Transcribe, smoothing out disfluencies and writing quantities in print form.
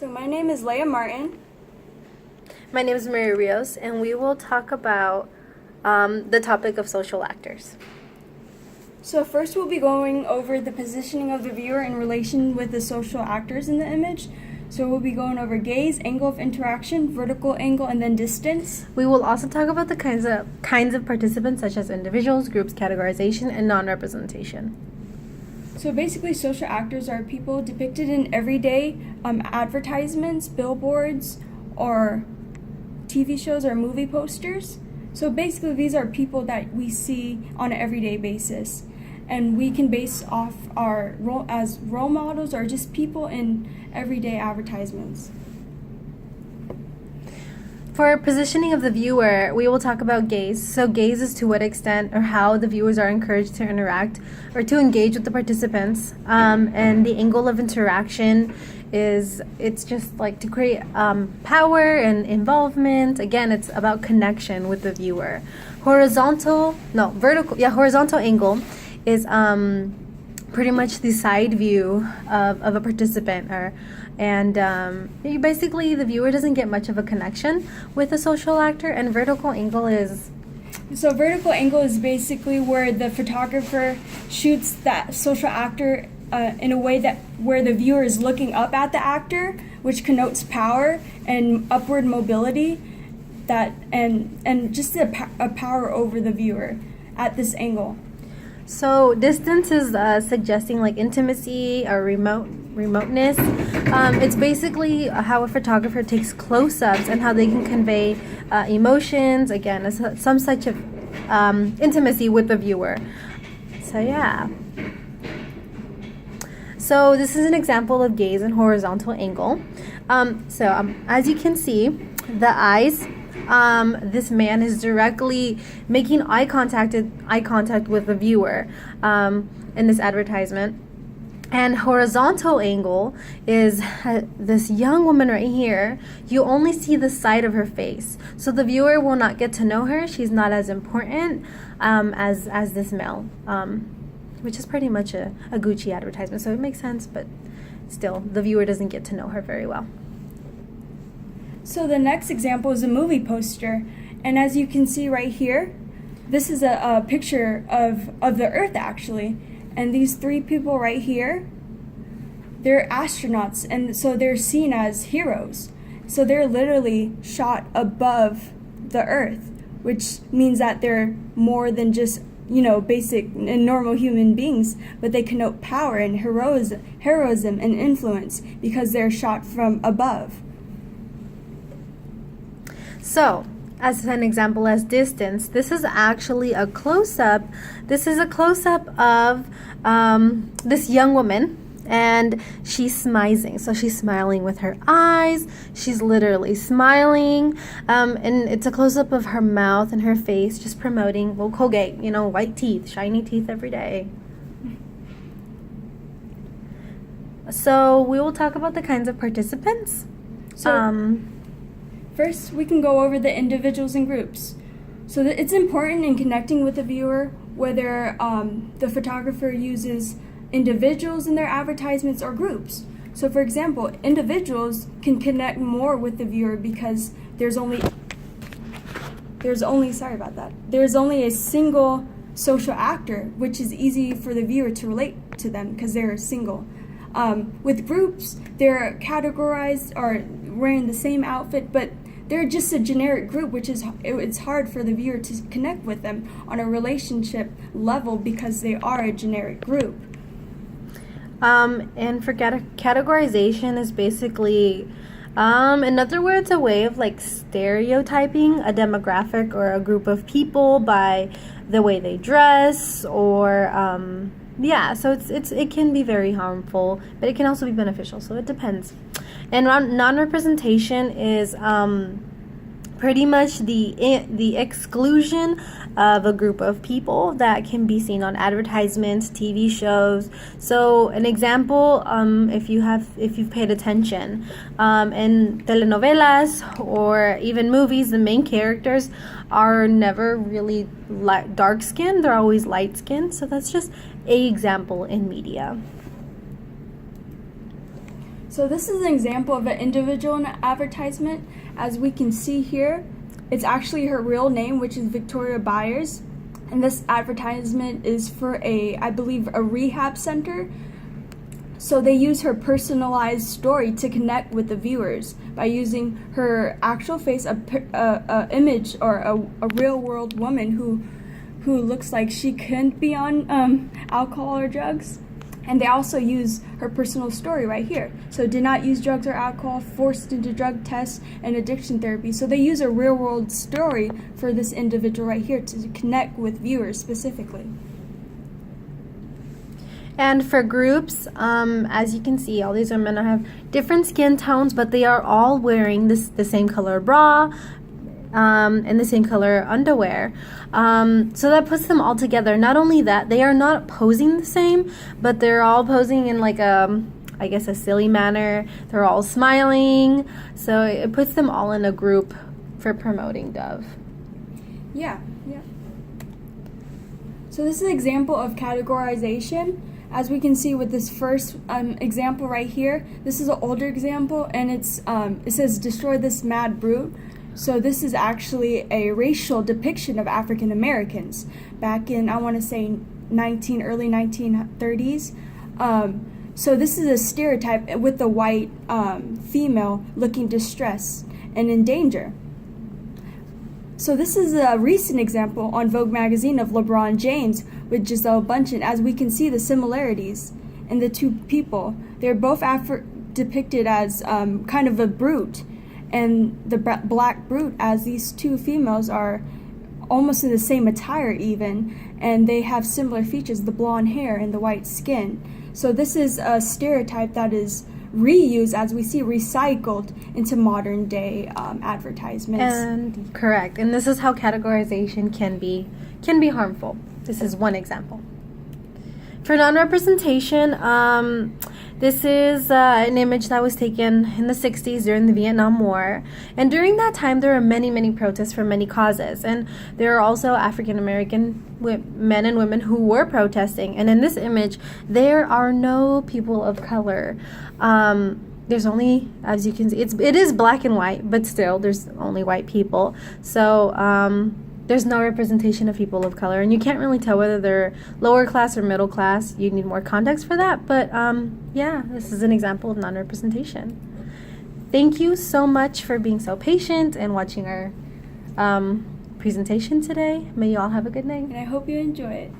So my name is Leah Martin. My name is Maria Rios, and we will talk about the topic of social actors. So first we'll be going over the positioning of the viewer in relation with the social actors in the image. So we'll be going over gaze, angle of interaction, vertical angle, and then distance. We will also talk about the kinds of participants such as individuals, groups, categorization, and non-representation. So basically social actors are people depicted in everyday advertisements, billboards, or TV shows or movie posters. So basically these are people that we see on an everyday basis. And we can base off our role as role models or just people in everyday advertisements. For positioning of the viewer, we will talk about gaze. So gaze is to what extent or how the viewers are encouraged to interact or to engage with the participants. And the angle of interaction it's just like to create power and involvement. Again, it's about connection with the viewer. Horizontal angle is pretty much the side view of a participant, basically the viewer doesn't get much of a connection with a social actor. And vertical angle is basically where the photographer shoots that social actor in a way that where the viewer is looking up at the actor, which connotes power and upward mobility, and just a power over the viewer at this angle. So distance is suggesting like intimacy or remoteness. It's basically how a photographer takes close-ups and how they can convey emotions. Again, some such of intimacy with the viewer. So yeah. So this is an example of gaze and horizontal angle. As you can see, the eyes. This man is directly making eye contact with the viewer in this advertisement. And horizontal angle is this young woman right here. You only see the side of her face, so the viewer will not get to know her. She's not as important as this male, which is pretty much a Gucci advertisement, so it makes sense, but still, the viewer doesn't get to know her very well. So the next example is a movie poster, and as you can see right here, this is a picture of the Earth actually, and these three people right here, they're astronauts, and so they're seen as heroes. So they're literally shot above the Earth, which means that they're more than just basic and normal human beings, but they connote power and heroism and influence because they're shot from above. So, as an example, as distance, this is actually a close-up. This is a close-up of this young woman, and she's smiling. So she's smiling with her eyes. She's literally smiling, and it's a close-up of her mouth and her face, just promoting, well, Colgate, white teeth, shiny teeth every day. So we will talk about the kinds of participants. First, we can go over the individuals and groups. So it's important in connecting with the viewer whether the photographer uses individuals in their advertisements or groups. So for example, individuals can connect more with the viewer because there's only a single social actor, which is easy for the viewer to relate to them because they're single. With groups, they're categorized or wearing the same outfit, but they're just a generic group, which is it's hard for the viewer to connect with them on a relationship level because they are a generic group. And for categorization is basically, in other words, a way of like stereotyping a demographic or a group of people by the way they dress or so it can be very harmful, but it can also be beneficial, so it depends. And non-representation is pretty much the exclusion of a group of people that can be seen on advertisements, TV shows. So an example, if you've paid attention, in telenovelas or even movies, the main characters are never really dark skinned, they're always light skinned. So that's just an example in media. So this is an example of an individual in an advertisement. As we can see here, it's actually her real name, which is Victoria Byers. And this advertisement is for I believe, a rehab center. So they use her personalized story to connect with the viewers by using her actual face, a image or a real world woman who looks like she couldn't be on alcohol or drugs. And they also use her personal story right here. So did not use drugs or alcohol, forced into drug tests and addiction therapy. So they use a real world story for this individual right here to connect with viewers specifically. And for groups, as you can see, all these women have different skin tones, but they are all wearing the same color bra and the same color underwear. So that puts them all together. Not only that, they are not posing the same, but they're all posing in like a silly manner. They're all smiling. So it puts them all in a group for promoting Dove. Yeah. So this is an example of categorization. As we can see with this first example right here, this is an older example, and it says destroy this mad brute. So this is actually a racial depiction of African Americans back in, I want to say, early 1930s. So this is a stereotype with the white female looking distressed and in danger. So this is a recent example on Vogue magazine of LeBron James with Gisele Bündchen. As we can see the similarities in the two people. They're both depicted as kind of a brute, and the black brute, as these two females are almost in the same attire even, and they have similar features, the blonde hair and the white skin. So this is a stereotype that is reused, as we see, recycled into modern day advertisements. And correct. And this is how categorization can be harmful. This is one example. For non-representation, this is an image that was taken in the 60s during the Vietnam War. And during that time, there were many, many protests for many causes. And there are also African American men and women who were protesting. And in this image, there are no people of color. There's only, as you can see, it is black and white, but still, there's only white people. So, there's no representation of people of color, and you can't really tell whether they're lower class or middle class. You need more context for that, but yeah, this is an example of non-representation. Thank you so much for being so patient and watching our presentation today. May you all have a good night. And I hope you enjoy it.